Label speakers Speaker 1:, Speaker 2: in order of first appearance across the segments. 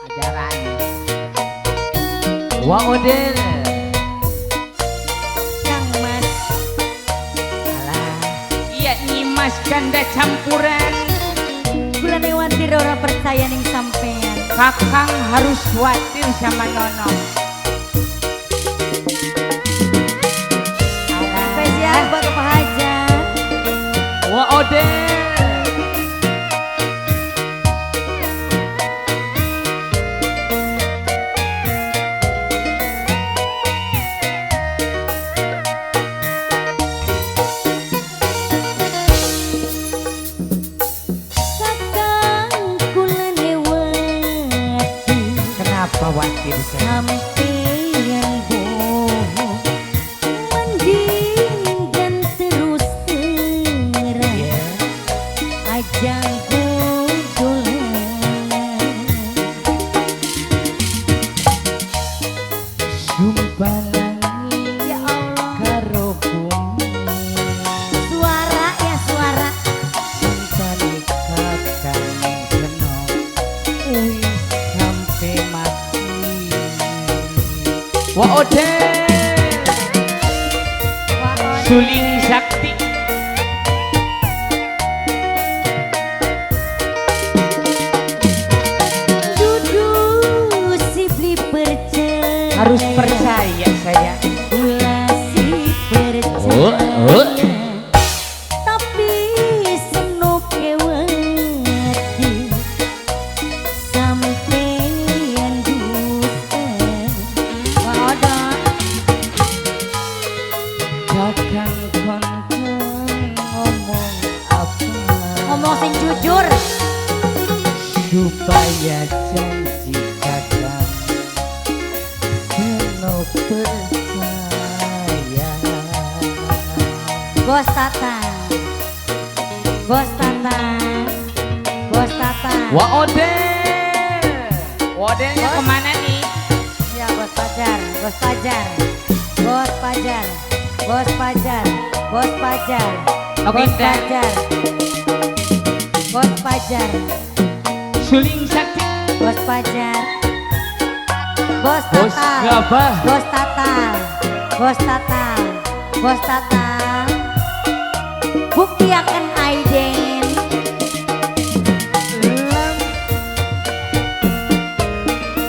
Speaker 1: ajaran wa odel
Speaker 2: Kang Mas.
Speaker 1: alah iya nyimas ganda campuran
Speaker 2: Kula newatir ora percaya ning sampean.
Speaker 1: kakang harus khawatir sama nono
Speaker 2: Spesial buat Pak Hajat.
Speaker 1: wa odel
Speaker 2: Kakang kula newati
Speaker 1: kenapa khawatir saya
Speaker 2: sampeyan bohong mendingan terus terang
Speaker 1: ya
Speaker 2: ajang kudulan
Speaker 1: sumpah
Speaker 2: ya Allah
Speaker 1: karo bumi
Speaker 2: suara ya suara
Speaker 1: cinta kakang kena wis sampai mati wa odel
Speaker 2: Waon
Speaker 1: suling sakti
Speaker 2: dudu sibli percaya
Speaker 1: harus percaya saya
Speaker 2: Kula si
Speaker 1: Oh, oh.
Speaker 2: percaya tapi seno kewati sampeyan dusta wadah
Speaker 1: kakang konteng ngomong apa
Speaker 2: ngomong sing jujur
Speaker 1: supaya janji kakang seno percaya
Speaker 2: Bos Tatang Bos Tatang Bos Tatang
Speaker 1: wa odelnya
Speaker 2: Bos.
Speaker 1: kemana nih
Speaker 2: ya Bos Pajar Bos Pajar Bos Pajar Bos Pajar Bos Pajar
Speaker 1: Oke,
Speaker 2: Bos
Speaker 1: Dah.
Speaker 2: Pajar Bos Pajar
Speaker 1: suling sakti
Speaker 2: Bos Pajar Bos
Speaker 1: bos
Speaker 2: Tatal
Speaker 1: gabah
Speaker 2: Bos Tatal Bos Tatal Bos Tatal bukti akan Aiden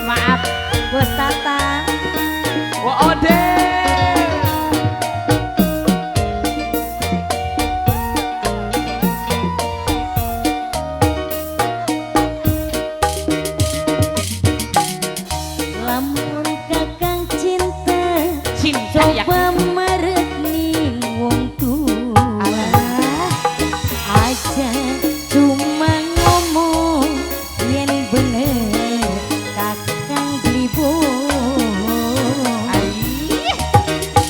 Speaker 1: maaf
Speaker 2: Bos Tatal
Speaker 1: wa odel
Speaker 2: lamun kakang cinta
Speaker 1: cinta ya
Speaker 2: coba marek ning wong tua aja cuma ngomong yen bener kakang glibong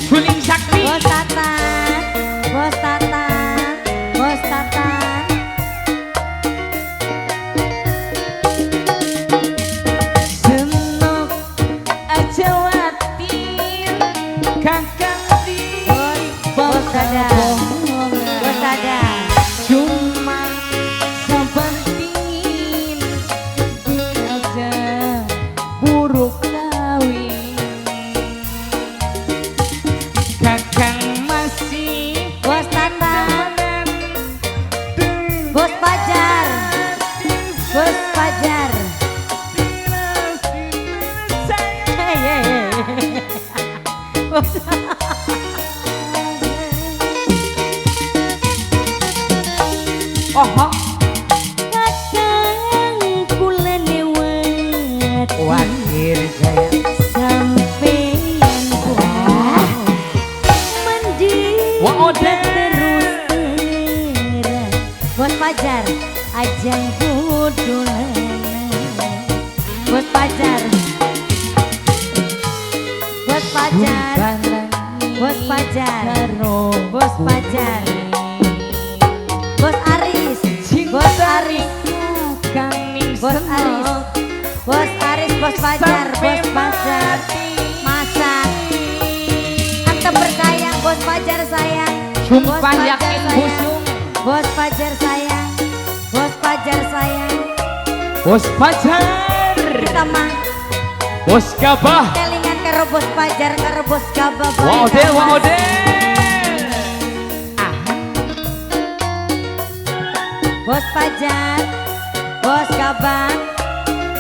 Speaker 1: suling sakti
Speaker 2: Bos Tatang Bos Tatang Bos Tatang
Speaker 1: senok aja watir kakang di
Speaker 2: Bos Dada Bos Dada
Speaker 1: cuma sepentingin aja buruk kawin kakang masih
Speaker 2: Bos Tatang
Speaker 1: temenan
Speaker 2: Bos Pajar Bos Pajar Hey, hey, hey.
Speaker 1: oh
Speaker 2: Kakang kula lewat
Speaker 1: wakir saya
Speaker 2: sampeyan bohong mending
Speaker 1: Wah, Odeh.
Speaker 2: terus terang Bos Pajar ajang kudulan Bos Pajar Bos Pajar Bos Pajar Bos Pajar Bos Aris Bos Aris Bos Aris Bos Aris Bos Pajar Bos Pajar masak Ante percaya Bos Pajar sayang Bos
Speaker 1: sumpah
Speaker 2: Pajar
Speaker 1: yakin
Speaker 2: sayang.
Speaker 1: busung
Speaker 2: Bos Pajar sayang Bos Pajar sayang
Speaker 1: bos pacar
Speaker 2: kita mah.
Speaker 1: Bos Gabah.
Speaker 2: Kelingan karo Bos Pajar karo Bos Gabah.
Speaker 1: Wow deh, wow deh.
Speaker 2: Bos Pajar, Bos Gabah,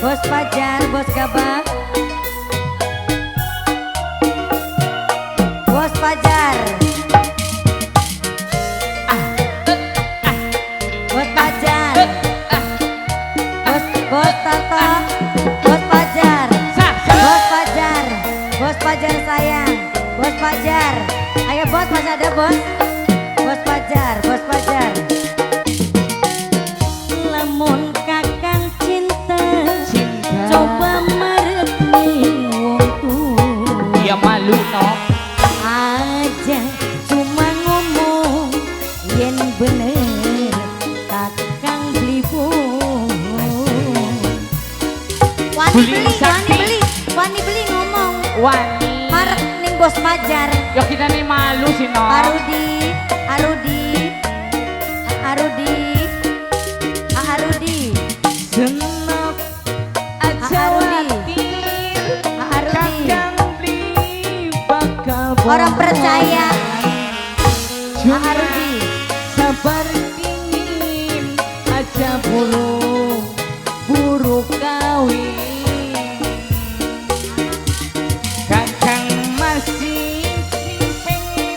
Speaker 2: Bos Pajar, Bos Gabah, Bos Pajar, Bos Pajar, Bos Toto, Bos Pajar, Bos Pajar, Bos Pajar sayang, Bos Pajar, ayo Bos masih ada Bos, Bos Pajar, Bos Pajar. Lamun kakang cinta, coba meretni wong tua.
Speaker 1: Iya malu no.
Speaker 2: Aja cuma ngomong yen bener kakang beli wani beli ngomong
Speaker 1: Wani.
Speaker 2: marek ning Bos Pajar.
Speaker 1: Ya kita nih malu sih no.
Speaker 2: Arudi
Speaker 1: Senok aja watir. Kakang beli bakal
Speaker 2: orang percaya
Speaker 1: cuma
Speaker 2: Arudi
Speaker 1: sabar dingin aja buru kawin. Kakang masih pengen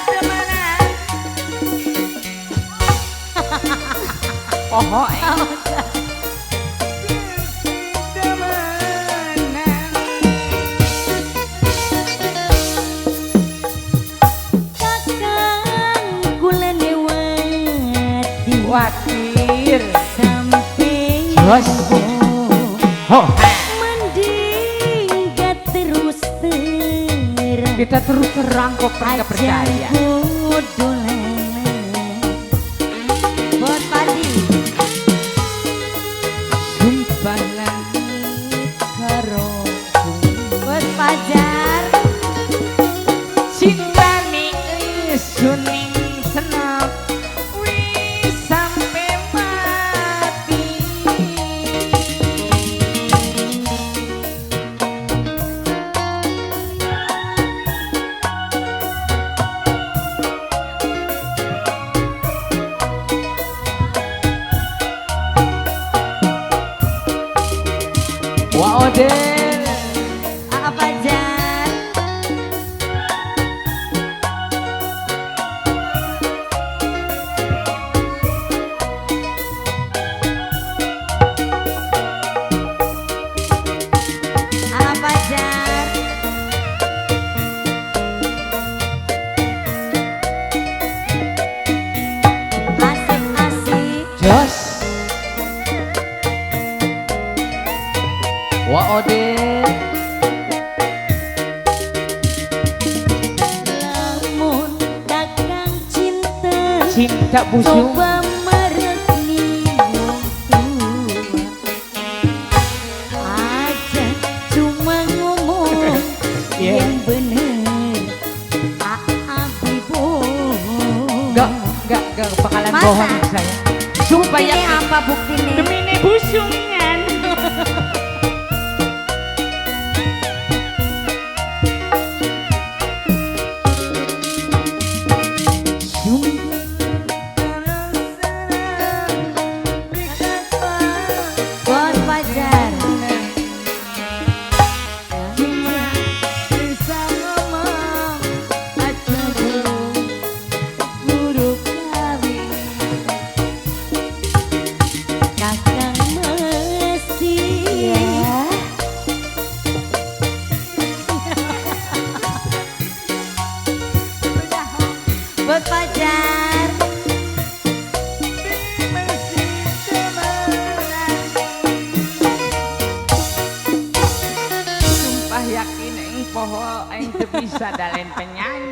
Speaker 1: temenan. Oh, watir
Speaker 2: sampai
Speaker 1: Jos. Oh,
Speaker 2: mending gak terus terang
Speaker 1: kita terus terang kok nggak percaya.
Speaker 2: Bos Padi
Speaker 1: Sumpah langit karo
Speaker 2: Bos Pajar
Speaker 1: cinta nih suning senap wis sampai mati. Wow deh.
Speaker 2: Aa Pajar Aa Pajar asik-asik
Speaker 1: Jos. Wow deh.
Speaker 2: lamun dagang cinta
Speaker 1: Cinta busung.
Speaker 2: coba meretni wong tua aja cuma ngomong
Speaker 1: Yeah.
Speaker 2: yang bener abdi bohong
Speaker 1: Enggak bakalan
Speaker 2: Masa?
Speaker 1: bohong saya. Sumpah
Speaker 2: ini
Speaker 1: yakin.
Speaker 2: apa buktinya
Speaker 1: Demi ini busungan.
Speaker 2: Bos Pajar
Speaker 1: Cuma bisa ngomong aja buru kawin.
Speaker 2: kakang mesti Bos Pajar
Speaker 1: Sumpah yakin ing poho ing teu bisa dalen penyanyi.